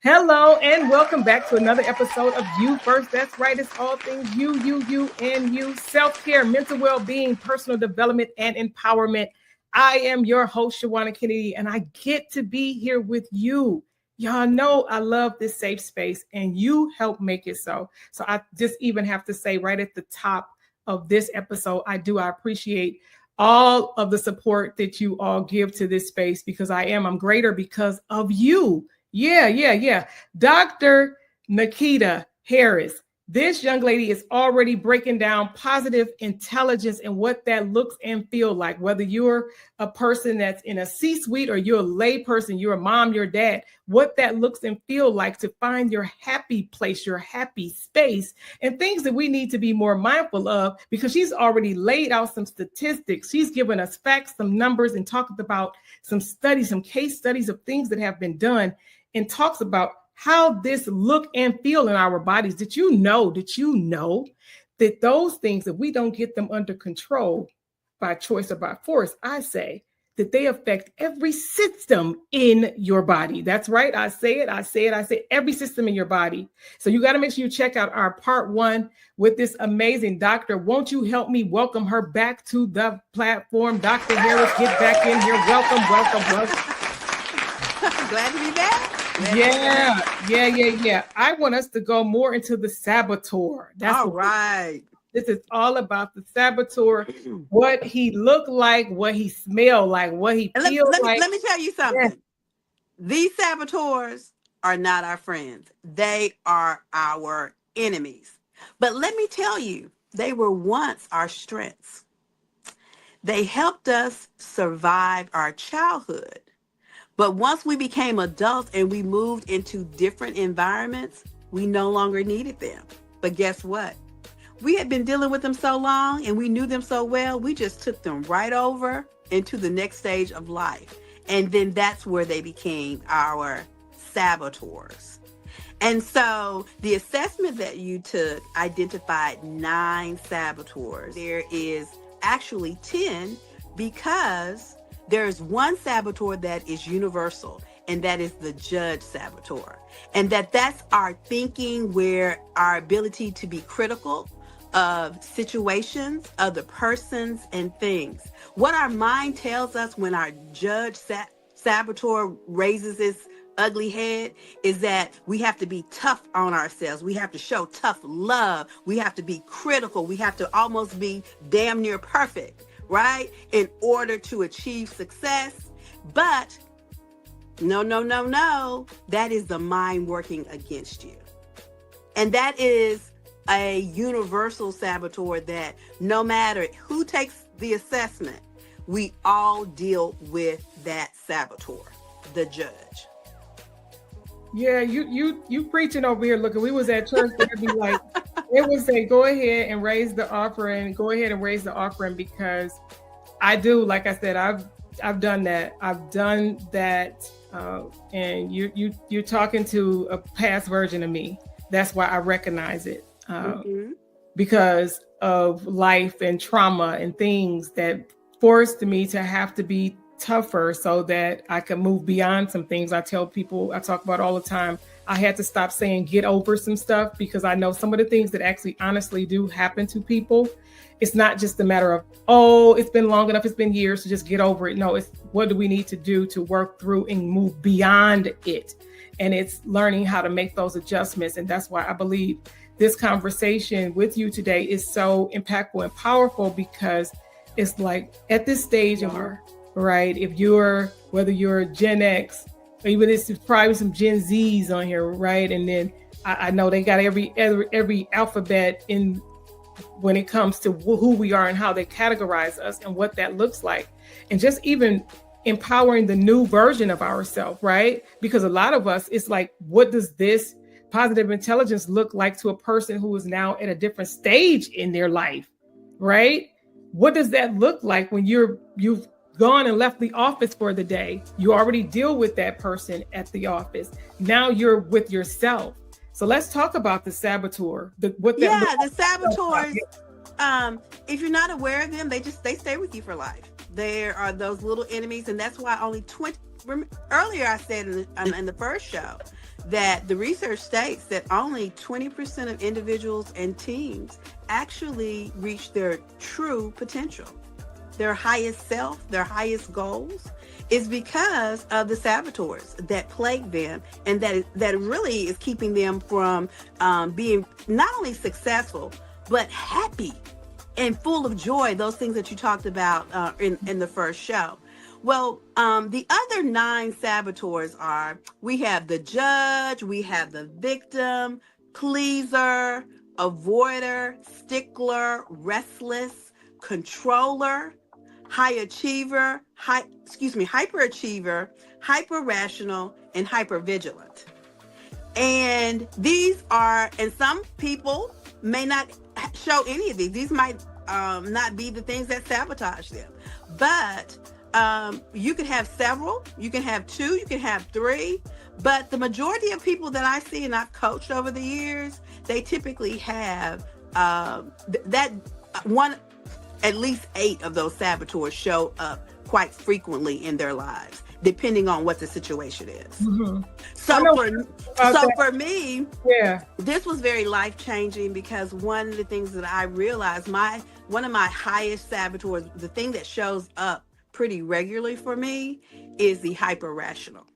Hello and welcome back to another episode of You First. That's right. It's all things you, and you. Self-care, mental well-being, personal development, and empowerment. I am your host, Shawanna Kennedy, and I get to be here with you. Y'all know I love this safe space, and you help make it so. So I just even have to say right at the top of this episode, I appreciate all of the support that you all give to this space because I'm greater because of you. Yeah. Dr. Nikita Harris. This young lady is already breaking down positive intelligence and what that looks and feels like. Whether you're a person that's in a C-suite or you're a lay person, you're a mom, you're a dad, what that looks and feels like to find your happy place, your happy space, and things that we need to be more mindful of because she's already laid out some statistics. She's given us facts, some numbers, and talked about some studies, some case studies of things that have been done, and talks about how this look and feel in our bodies. Did you know that those things, if we don't get them under control by choice or by force, I say that they affect every system in your body. That's right. I say every system in your body. So you got to make sure you check out our part 1 with this amazing doctor. Won't you help me welcome her back to the platform? Dr. Harris, get back in here. Welcome. Glad to be back. Yeah. I want us to go more into the saboteur. That's all right. This is all about the saboteur, what he looked like, what he smelled like, what he feels like. Let me tell you something. Yeah. These saboteurs are not our friends. They are our enemies. But let me tell you, they were once our strengths. They helped us survive our childhood. But once we became adults and we moved into different environments, we no longer needed them. But guess what? We had been dealing with them so long and we knew them so well, we just took them right over into the next stage of life. And then that's where they became our saboteurs. And so the assessment that you took identified 9 saboteurs. There is actually 10 because there's one saboteur that is universal, and that is the judge saboteur. And that's our thinking, where our ability to be critical of situations, other persons, and things. What our mind tells us when our judge saboteur raises its ugly head is that we have to be tough on ourselves. We have to show tough love. We have to be critical. We have to almost be damn near perfect, right? In order to achieve success. But no. That is the mind working against you. And that is a universal saboteur that no matter who takes the assessment, we all deal with that saboteur, the judge. Yeah, you preaching over here. Look, we was at church, they'd be like, they would say, go ahead and raise the offering. Go ahead and raise the offering because I do, like I said, I've done that. And you're talking to a past version of me. That's why I recognize it because of life and trauma and things that forced me to have to be tougher so that I could move beyond some things. I tell people, I talk about all the time, I had to stop saying get over some stuff because I know some of the things that actually honestly do happen to people. It's not just a matter of, oh, it's been long enough, it's been years to just get over it. No, it's what do we need to do to work through and move beyond it? And it's learning how to make those adjustments. And that's why I believe this conversation with you today is so impactful and powerful because it's like at this stage of our right? Whether you're Gen X, or even it's probably some Gen Zs on here, right? And then I know they got every alphabet in when it comes to who we are and how they categorize us and what that looks like. And just even empowering the new version of ourselves, right? Because a lot of us, it's like, what does this positive intelligence look like to a person who is now at a different stage in their life, right? What does that look like when you've gone and left the office for the day? You already deal with that person at the office. Now you're with yourself. So let's talk about the saboteur. The saboteurs. If you're not aware of them, they stay with you for life. There are those little enemies, and that's why only 20. Earlier, I said in the first show that the research states that only 20% of individuals and teams actually reach their true potential, their highest self, their highest goals, is because of the saboteurs that plague them, and that really is keeping them from being not only successful, but happy and full of joy, those things that you talked about in the first show. Well, the other 9 saboteurs are, we have the judge, we have the victim, pleaser, avoider, stickler, restless, controller, high achiever, hyperachiever, hyper rational, and hyper vigilant. And these are, and some people may not show any of these. These might not be the things that sabotage them, but you can have several, you can have 2, you can have 3, but the majority of people that I see and I've coached over the years, they typically have that one, at least 8 of those saboteurs show up quite frequently in their lives, depending on what the situation is. Mm-hmm. For me, yeah, this was very life-changing, because one of the things that I realized, one of my highest saboteurs, the thing that shows up pretty regularly for me, is the hyper-rational.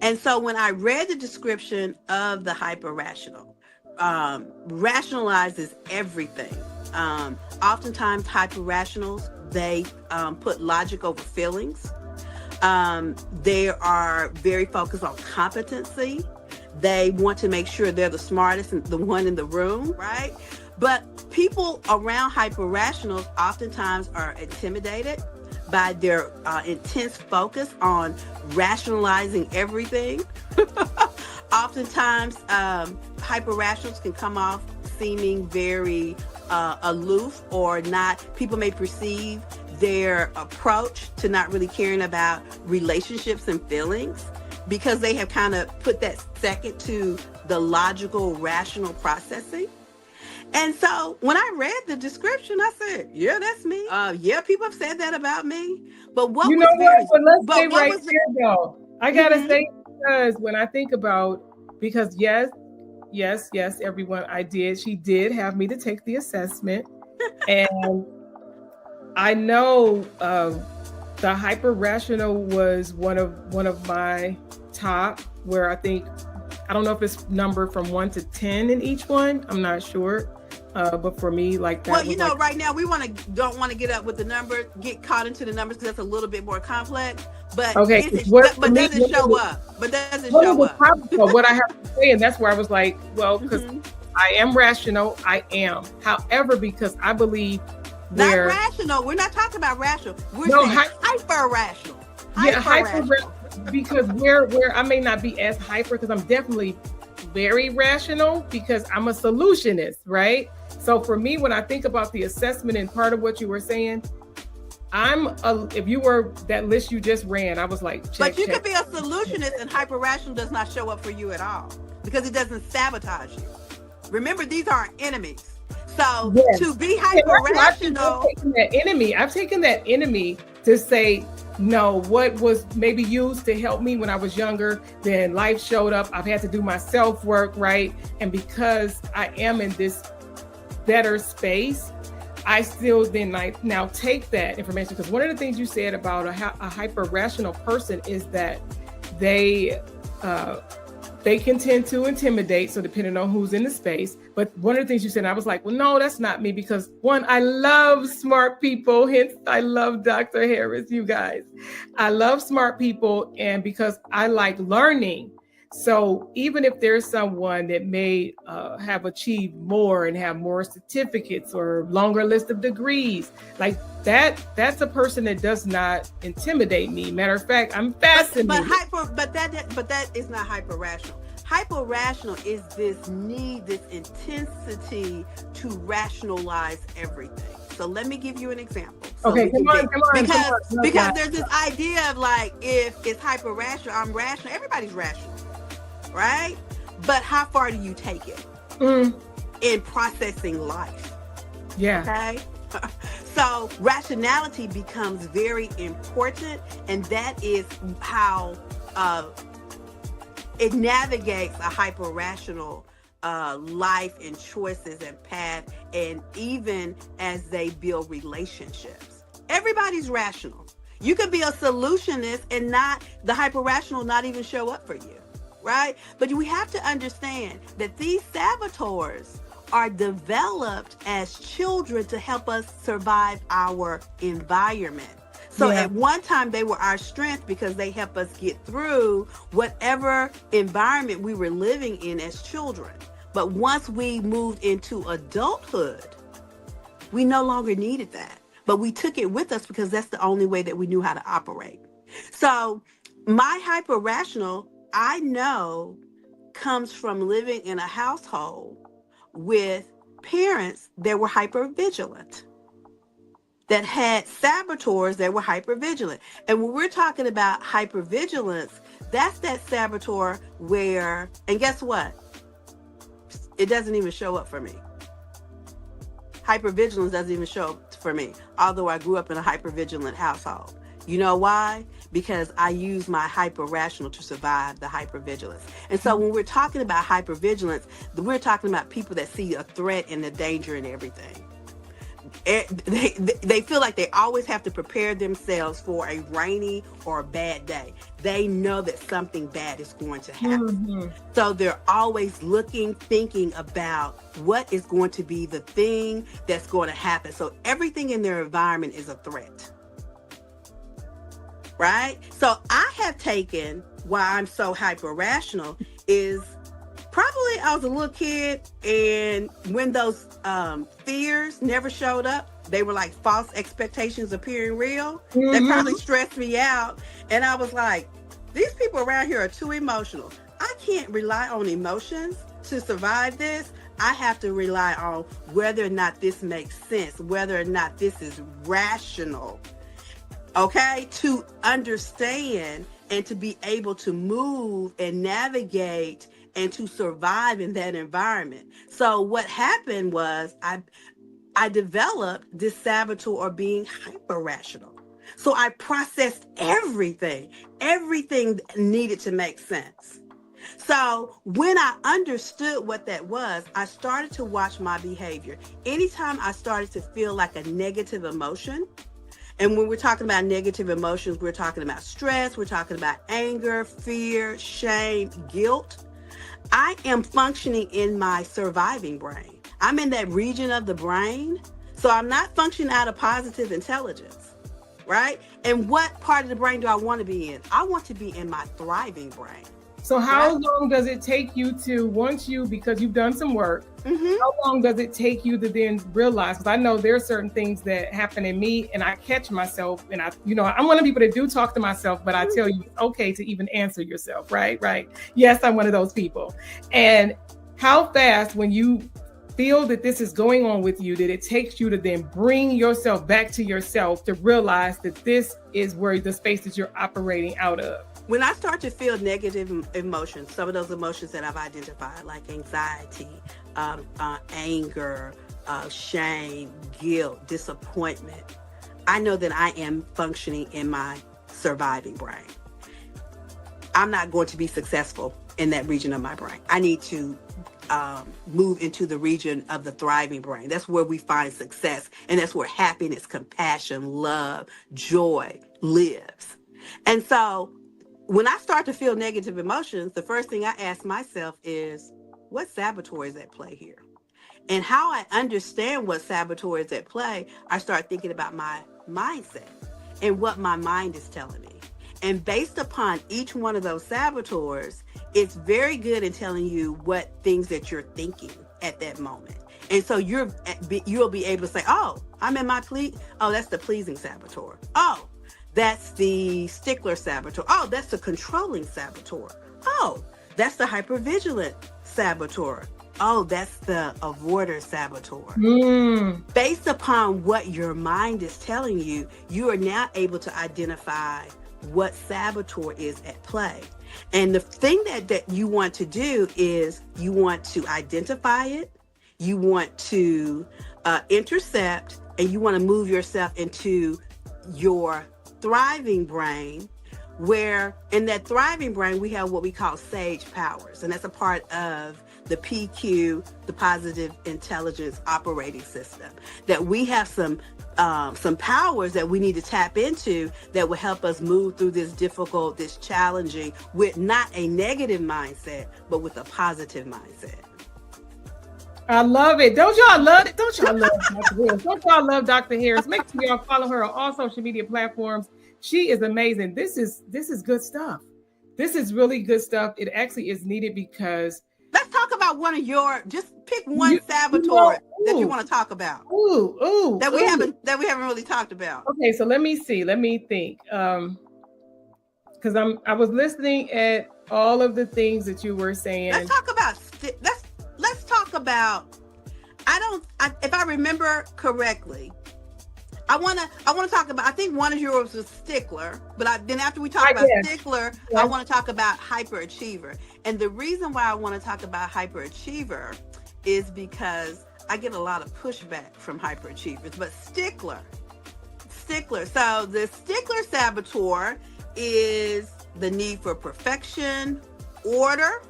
And so when I read the description of the hyper-rational, rationalizes everything. Oftentimes hyper-rationals, they put logic over feelings. They are very focused on competency. They want to make sure they're the smartest and the one in the room, right? But people around hyper-rationals oftentimes are intimidated by their intense focus on rationalizing everything. Oftentimes, hyper-rationals can come off seeming very aloof, or not. People may perceive their approach to not really caring about relationships and feelings, because they have kind of put that second to the logical, rational processing. And so when I read the description, I said, yeah, that's me. Yeah, people have said that about me. But what you was know very, what? But let's but stay what right was the- there, though. I gotta Mhm. say, because when I think about, because yes, everyone, I did. She did have me to take the assessment, and I know the hyper rational was one of my top. Where I think, I don't know if it's numbered from 1 to 10 in each one. I'm not sure. But for me, like that. Well, you know, right now we don't want to get up with the number, get caught into the numbers, because that's a little bit more complex. But okay, but does it show up? But does it show up? What I have to say, and that's where I was like, well, because I am rational. I am. However, because I believe not rational. We're not talking about rational. We're saying hyper rational. Yeah, hyper. Because where I may not be as hyper, because I'm definitely very rational, because I'm a solutionist, right? So for me, when I think about the assessment and part of what you were saying, if you were that list you just ran, I was like, check. But you could be a solutionist, and hyper rational does not show up for you at all, because it doesn't sabotage you. Remember, these are enemies. So yes. To be hyper rational, I've taken that enemy to say, no, what was maybe used to help me when I was younger, then life showed up. I've had to do my self-work, right? And because I am in this better space, I still then now take that information. Because one of the things you said about a hyper-rational person is that they can tend to intimidate, so depending on who's in the space. But one of the things you said, I was like, well, no, that's not me, because one, I love smart people, hence I love Dr. Harris, you guys. I love smart people, and because I like learning. So even if there's someone that may have achieved more and have more certificates or longer list of degrees, like that's a person that does not intimidate me. Matter of fact, I'm fascinated. But that is not hyper rational. Hyper rational is this need, this intensity to rationalize everything. So let me give you an example. So okay, come on. Because there's this idea of like, if it's hyper rational, I'm rational. Everybody's rational, right? But how far do you take it in processing life? Yeah. Okay. So rationality becomes very important, and that is how it navigates a hyper rational life and choices and path, and even as they build relationships. Everybody's rational. You could be a solutionist and not the hyper rational, not even show up for you, right? But we have to understand that these saboteurs are developed as children to help us survive our environment. So at one time they were our strength because they help us get through whatever environment we were living in as children. But once we moved into adulthood, we no longer needed that. But we took it with us because that's the only way that we knew how to operate. So my hyper rational, I know, comes from living in a household with parents that were hyper vigilant, that had saboteurs that were hypervigilant. And when we're talking about hypervigilance, that's that saboteur where, and guess what? It doesn't even show up for me. Hypervigilance doesn't even show up for me, although I grew up in a hypervigilant household. You know why? Because I use my hyper-rational to survive the hypervigilance. And so when we're talking about hypervigilance, we're talking about people that see a threat and the danger in everything. They feel like they always have to prepare themselves for a rainy or a bad day. They know that something bad is going to happen. So they're always looking, thinking about what is going to be the thing that's going to happen. So everything in their environment is a threat. Right? So I have taken why I'm so hyper rational is probably I was a little kid, and when those fears never showed up, they were like false expectations appearing real. They probably stressed me out. And I was like, these people around here are too emotional. I can't rely on emotions to survive this. I have to rely on whether or not this makes sense, whether or not this is rational. Okay, to understand and to be able to move and navigate and to survive in that environment. So what happened was I developed this saboteur or being hyper rational. So I processed everything needed to make sense. So when I understood what that was, I started to watch my behavior. Anytime I started to feel like a negative emotion, and when we're talking about negative emotions, we're talking about stress, we're talking about anger, fear, shame, guilt. I am functioning in my surviving brain. I'm in that region of the brain. So I'm not functioning out of positive intelligence, right? And what part of the brain do I want to be in? I want to be in my thriving brain. So how long does it take you to, once you, because you've done some work, how long does it take you to then realize? Because I know there are certain things that happen in me and I catch myself, and I'm one of the people that do talk to myself, but I tell you it's okay to even answer yourself, right? Yes, I'm one of those people. And how fast, when you feel that this is going on with you, that it takes you to then bring yourself back to yourself to realize that this is where the space that you're operating out of? When I start to feel negative emotions, some of those emotions that I've identified, like anxiety, anger, shame, guilt, disappointment, I know that I am functioning in my surviving brain. I'm not going to be successful in that region of my brain. I need to move into the region of the thriving brain. That's where we find success, and that's where happiness, compassion, love, joy lives. And so when I start to feel negative emotions, the first thing I ask myself is, what saboteur is at play here? And how I understand what saboteur is at play, I start thinking about my mindset and what my mind is telling me. And based upon each one of those saboteurs, it's very good in telling you what things that you're thinking at that moment. And so you'll be able to say, oh, I'm in my oh, that's the pleasing saboteur. Oh, that's the stickler saboteur. Oh, that's the controlling saboteur. Oh, that's the hypervigilant saboteur. Oh, that's the avoider saboteur. Based upon what your mind is telling you, you are now able to identify what saboteur is at play. And the thing that you want to do is you want to identify it, you want to intercept, and you want to move yourself into your thriving brain where in that thriving brain, we have what we call sage powers. And that's a part of the PQ, the positive intelligence operating system, that we have some powers that we need to tap into that will help us move through this difficult, this challenging, with not a negative mindset, but with a positive mindset. I love it. Don't y'all love it? Don't y'all love Dr. Harris? Don't y'all love Dr. Harris? Make sure y'all follow her on all social media platforms. She is amazing. This is good stuff. This is really good stuff. It actually is needed because let's talk about one of your, just pick one saboteur that you want to talk about. That we haven't really talked about. Okay, so let me see. Let me think. Because I was listening at all of the things that you were saying. Let's talk about let's talk about, if I remember correctly, I want to talk about, I think one of yours was Stickler, but then after we talk about Stickler, I want to talk about hyperachiever. And the reason why I want to talk about hyperachiever is because I get a lot of pushback from hyperachievers. But Stickler. So the Stickler saboteur is the need for perfection, order.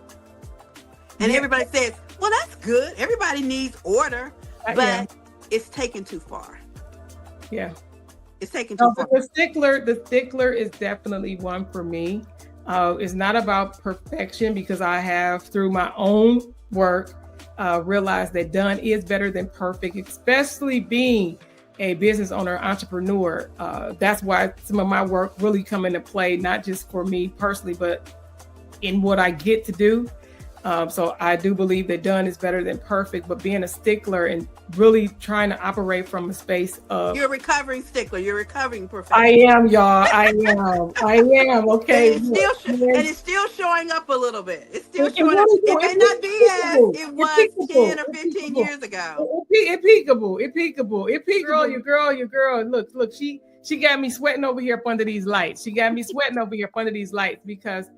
And everybody says, well, that's good. Everybody needs order, but it's taken too far. Yeah. It's taken too far. The stickler is definitely one for me. It's not about perfection, because I have, through my own work, realized that done is better than perfect, especially being a business owner, entrepreneur. That's why some of my work really come into play, not just for me personally, but in what I get to do. So I do believe that done is better than perfect, but being a stickler and really trying to operate from a space of... You're a recovering stickler. You're a recovering perfectionist. I am, y'all. I am. Okay. And it's still showing up a little bit. It's still showing up. It may not be as it was 10 or 15 years ago. It's peekable. Your girl. Look, she got me sweating over here up under these lights. Because...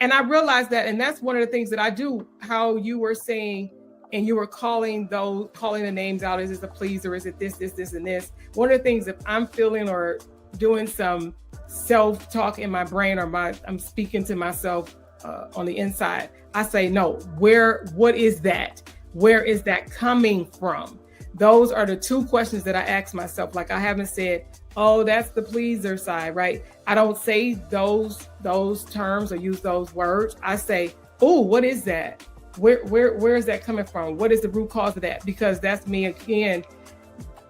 And I realized that, and that's one of the things that I do, how you were saying, and you were calling the names out, is it a pleaser, is it this, and this. One of the things, if I'm feeling or doing some self-talk in my brain, or I'm speaking to myself on the inside, I say, no, what is that? Where is that coming from? Those are the two questions that I ask myself. Like, I haven't said, oh, that's the pleaser side, right? I don't say those terms or use those words. I say, oh, what is that? Where is that coming from? What is the root cause of that? Because that's me, again,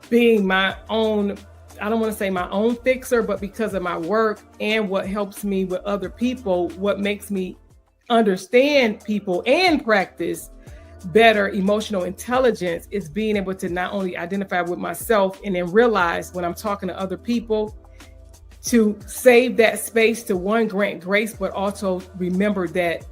being my own, I don't want to say my own fixer, but because of my work and what helps me with other people, what makes me understand people and practice better emotional intelligence is being able to not only identify with myself and then realize when I'm talking to other people to save that space to, one, grant grace, but also remember that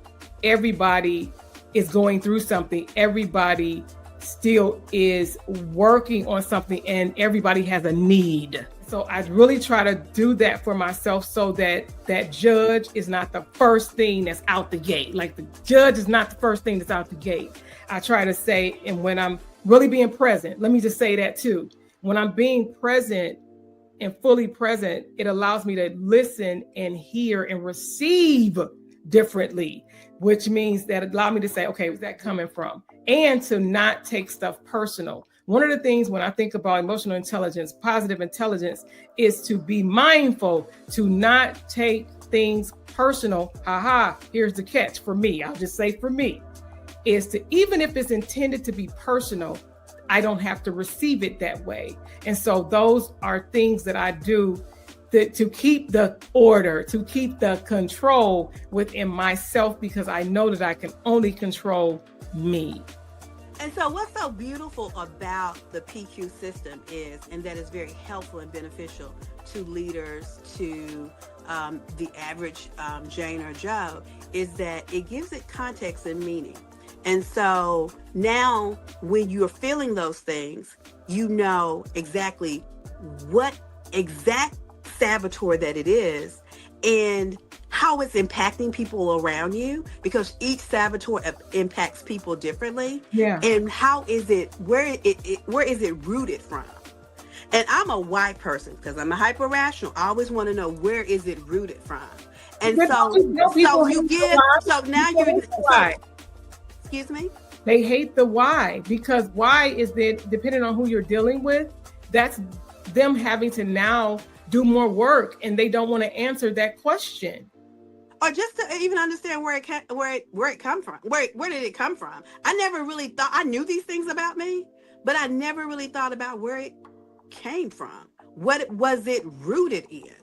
everybody is going through something. Everybody still is working on something, and everybody has a need. So I really try to do that for myself, so that that judge is not the first thing that's out the gate. Like, the judge is not the first thing that's out the gate. I try to say, and when I'm really being present, let me just say that too. When I'm being present and fully present, it allows me to listen and hear and receive differently, which means that it allowed me to say, okay, where's that coming from? And to not take stuff personal. One of the things when I think about emotional intelligence, positive intelligence, is to be mindful to not take things personal. Here's the catch for me. I'll just say for me, is to, even if it's intended to be personal, I don't have to receive it that way. And so those are things that I do to keep the order, to keep the control within myself, because I know that I can only control me. And so what's so beautiful about the PQ system is, and that is very helpful and beneficial to leaders, to the average Jane or Joe, is that it gives it context and meaning. And so now when you're feeling those things, you know exactly what exact saboteur that it is and how it's impacting people around you, because each saboteur impacts people differently. Yeah. And how is it, where is it rooted from? And I'm a why person, because I'm a hyper rational. I always want to know, where is it rooted from? And But so, you know, people so you hate the give, why. so now People you're, hate the why. excuse me? They hate the why, because why is that, depending on who you're dealing with, that's them having to now do more work, and they don't want to answer that question. Or just to even understand where it come from. Where did it come from? I never really thought, I knew these things about me, but I never really thought about where it came from. What was it rooted in?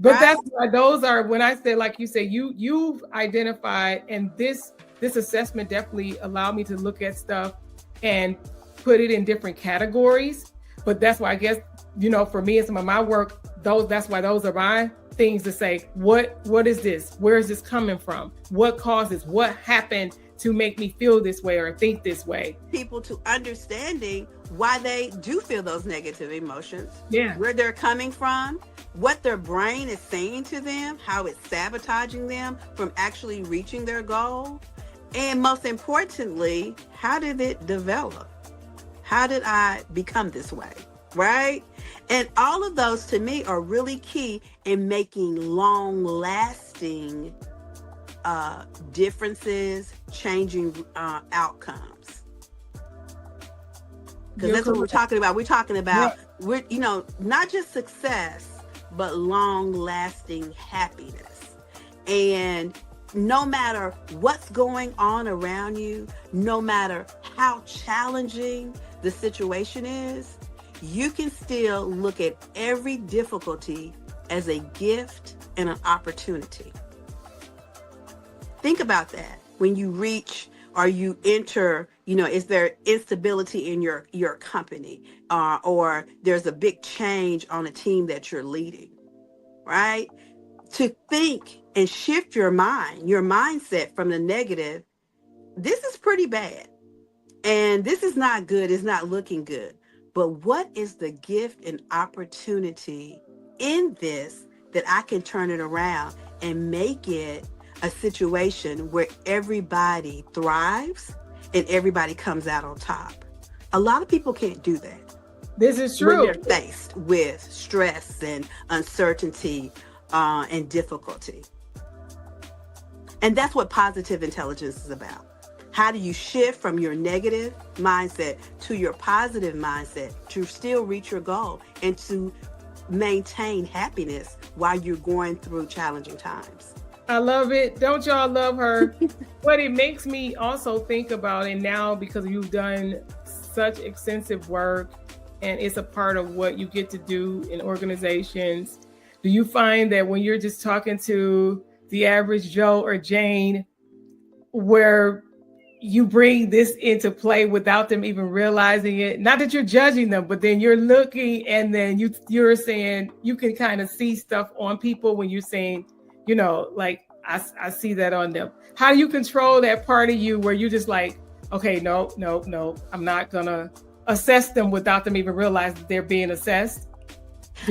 But Right? that's why those are, when I said, like you said, you've identified, and this assessment definitely allowed me to look at stuff and put it in different categories. But that's why I guess, you know, for me and some of my work, that's why those are my things to say, what is this? Where is this coming from? What causes, what happened to make me feel this way or think this way? People to understanding why they do feel those negative emotions, Yeah. where they're coming from, what their brain is saying to them, how it's sabotaging them from actually reaching their goal. And most importantly, how did it develop? How did I become this way? Right? And all of those to me are really key in making long-lasting differences, changing outcomes. Because that's what we're talking about. We're talking about, we're, you know, not just success, but long-lasting happiness. And no matter what's going on around you, no matter how challenging the situation is, you can still look at every difficulty as a gift and an opportunity. Think about that. When you reach or you enter, you know, is there instability in your company, or there's a big change on a team that you're leading, right? To think and shift your mindset from the negative, this is pretty bad. And this is not good. It's not looking good. But what is the gift and opportunity in this that I can turn it around and make it a situation where everybody thrives and everybody comes out on top? A lot of people can't do that. This is true. When they're faced with stress and uncertainty and difficulty. And that's what positive intelligence is about. How do you shift from your negative mindset to your positive mindset to still reach your goal and to maintain happiness while you're going through challenging times? I love it. Don't y'all love her? What it makes me also think about, and now because you've done such extensive work and it's a part of what you get to do in organizations, do you find that when you're just talking to the average Joe or Jane, where you bring this into play without them even realizing it? Not that you're judging them, but then you're looking, and then you're saying, you can kind of see stuff on people when you're saying, you know, like, I see that on them. How do you control that part of you where you're just like, okay, no, I'm not gonna assess them without them even realizing that they're being assessed?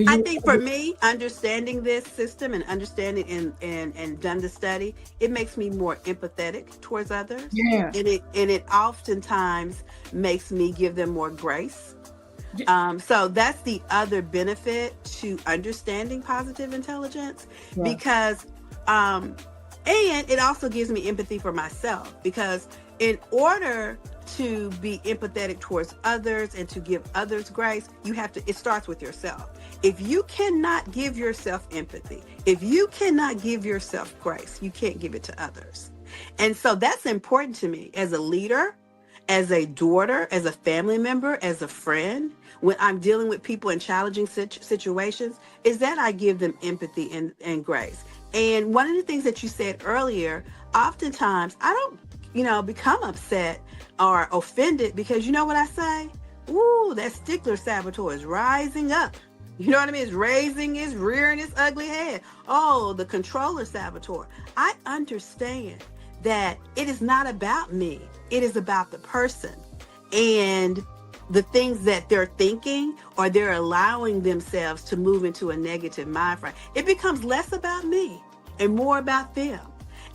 I think for me, understanding this system and understanding and done the study, it makes me more empathetic towards others. Yeah. And it oftentimes makes me give them more grace. So that's the other benefit to understanding positive intelligence, because and it also gives me empathy for myself, because in order to be empathetic towards others and to give others grace, it starts with yourself. If you cannot give yourself empathy, if you cannot give yourself grace, you can't give it to others. And so that's important to me as a leader, as a daughter, as a family member, as a friend. When I'm dealing with people in challenging situations, is that I give them empathy and grace. And one of the things that you said earlier, oftentimes I don't, become upset or offended, because you know what I say? Ooh, that Stickler saboteur is rising up. You know what I mean? It's rearing its ugly head. Oh, the controller saboteur. I understand that it is not about me. It is about the person and the things that they're thinking, or they're allowing themselves to move into a negative mind frame. It becomes less about me and more about them.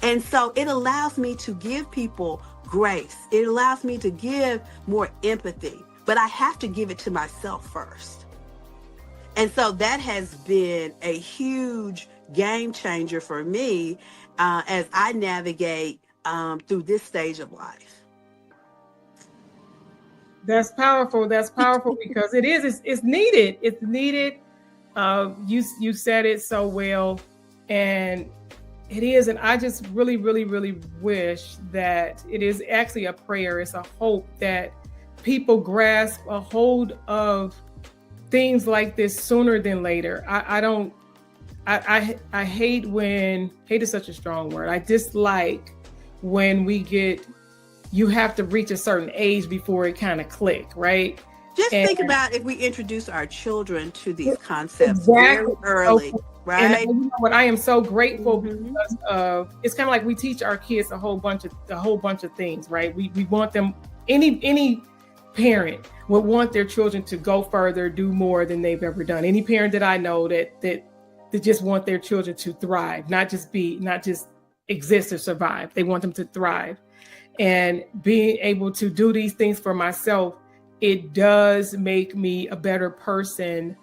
And so it allows me to give people grace. It allows me to give more empathy, but I have to give it to myself first. And so that has been a huge game changer for me as I navigate through this stage of life. That's powerful. That's powerful because it's needed. It's needed. You said it so well, and it is. And I just really, really, really wish that it is actually a prayer. It's a hope that people grasp a hold of things like this sooner than later. I hate hate is such a strong word. I dislike when you have to reach a certain age before it kind of click, right? Just think about if we introduce our children to these concepts very early, right? And you know what? I am so grateful because of, it's kind of like we teach our kids a whole bunch of things, right? We want them, any parent would want their children to go further, do more than they've ever done. Any parent that I know that just want their children to thrive, not just exist or survive. They want them to thrive. And being able to do these things for myself, it does make me a better person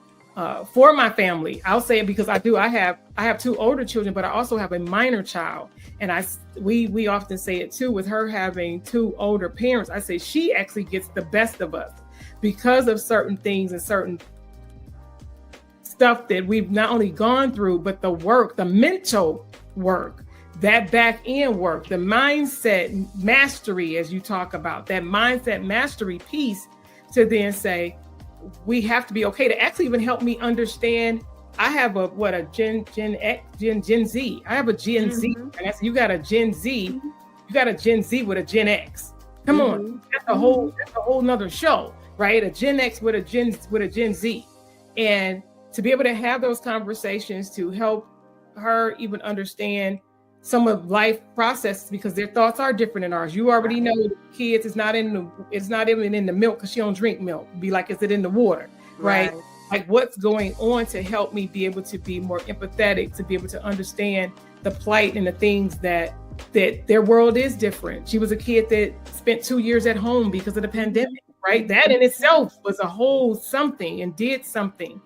for my family. I'll say it because I have 2 older children, but I also have a minor child. And we often say it too, with her having 2 older parents. I say she actually gets the best of us because of certain things and certain stuff that we've not only gone through, but the work, the mental work, that back end work, the mindset mastery, as you talk about, that mindset mastery piece, to then say, we have to be okay, to actually even help me understand. I have a Gen Z. I have a Gen Z. And I said, you got a Gen Z, you got a Gen Z with a Gen X. Come on. That's a whole nother show, right? A Gen X with a Gen Z. And to be able to have those conversations to help her even understand some of life processes, because their thoughts are different than ours. You already know kids, it's not even in the milk because she don't drink milk. Be like, is it in the water? Right? Like, what's going on to help me be able to be more empathetic, to be able to understand the plight and the things that their world is different. She was a kid that spent 2 years at home because of the pandemic, right? That in itself was a whole something and did something.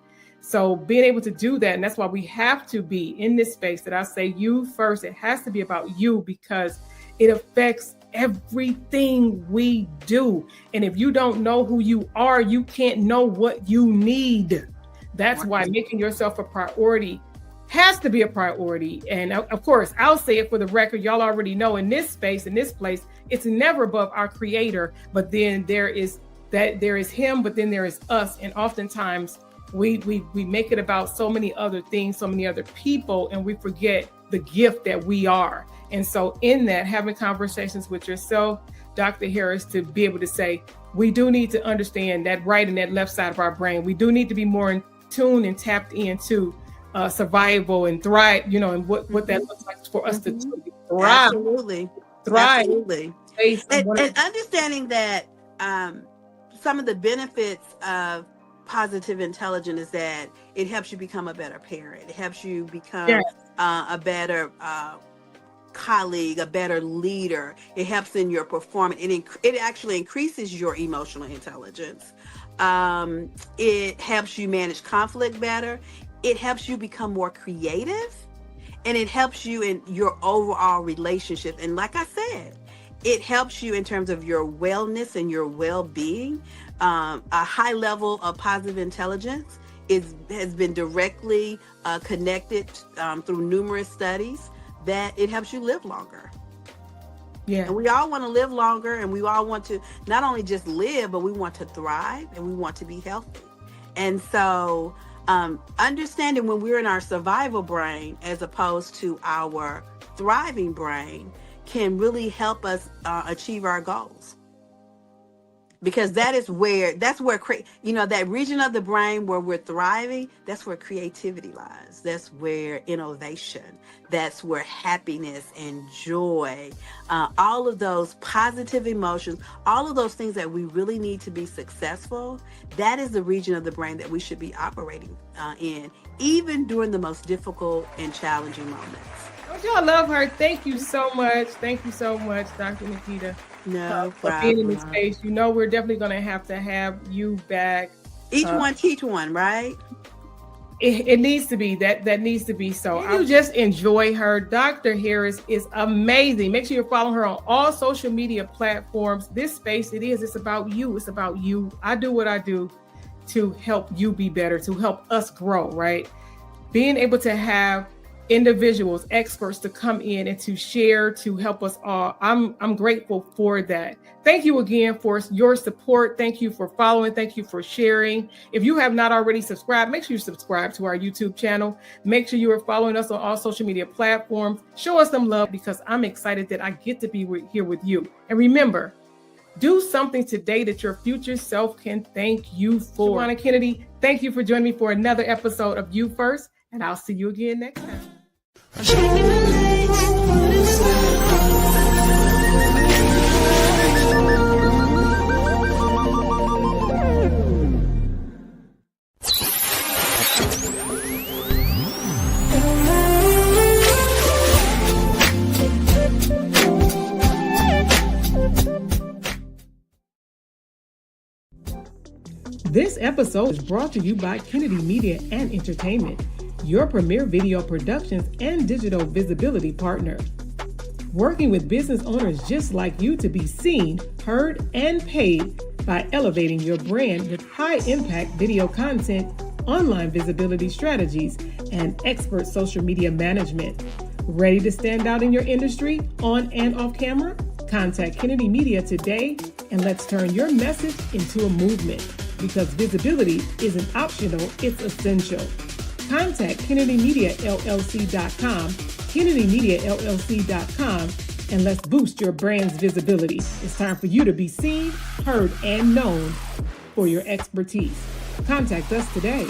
So being able to do that, and that's why we have to be in this space that I say you first. It has to be about you because it affects everything we do. And if you don't know who you are, you can't know what you need. That's why making yourself a priority has to be a priority. And of course, I'll say it for the record. Y'all already know in this space, in this place, it's never above our creator. But then there is him, but then there is us. And oftentimes, we make it about so many other things, so many other people, and we forget the gift that we are. And so in that, having conversations with yourself, Dr. Harris, to be able to say, we do need to understand that right and that left side of our brain. We do need to be more in tune and tapped into survival and thrive, and what that looks like for us to thrive. Absolutely. Thrive. Absolutely. And understanding that some of the benefits of positive intelligence is that it helps you become a better parent. It helps you become a better colleague, a better leader. It helps in your performance. It actually increases your emotional intelligence. It helps you manage conflict better. It helps you become more creative, and it helps you in your overall relationship. And like I said, it helps you in terms of your wellness and your well-being. A high level of positive intelligence has been directly connected through numerous studies that it helps you live longer. Yeah. And we all want to live longer, and we all want to not only just live, but we want to thrive and we want to be healthy. And so understanding when we're in our survival brain as opposed to our thriving brain can really help us achieve our goals. Because that's where that region of the brain where we're thriving, that's where creativity lies. That's where innovation, that's where happiness and joy, all of those positive emotions, all of those things that we really need to be successful, that is the region of the brain that we should be operating in, even during the most difficult and challenging moments. Don't y'all love her? Thank you so much. Thank you so much, Dr. Nikita. No for being in this space. We're definitely going to have you back. Each one teach one, right? It needs to be that needs to be so. You just enjoy her. Dr. Harris is amazing. Make sure you follow her on all social media platforms. This space, it's about you. It's about you. I do what I do to help you be better, to help us grow, right? Being able to have individuals, experts to come in and to share, to help us all. I'm grateful for that. Thank you again for your support. Thank you for following. Thank you for sharing. If you have not already subscribed, make sure you subscribe to our YouTube channel. Make sure you are following us on all social media platforms. Show us some love because I'm excited that I get to be here with you. And remember, do something today that your future self can thank you for. Shawanna Kennedy, thank you for joining me for another episode of You First, and I'll see you again next time. This episode is brought to you by Kennedy Media and Entertainment, your premier video productions and digital visibility partner. Working with business owners just like you to be seen, heard, and paid by elevating your brand with high-impact video content, online visibility strategies, and expert social media management. Ready to stand out in your industry, on and off camera? Contact Kennedy Media today, and let's turn your message into a movement. Because visibility isn't optional, it's essential. Contact KennedyMediaLLC.com, KennedyMediaLLC.com, and let's boost your brand's visibility. It's time for you to be seen, heard, and known for your expertise. Contact us today.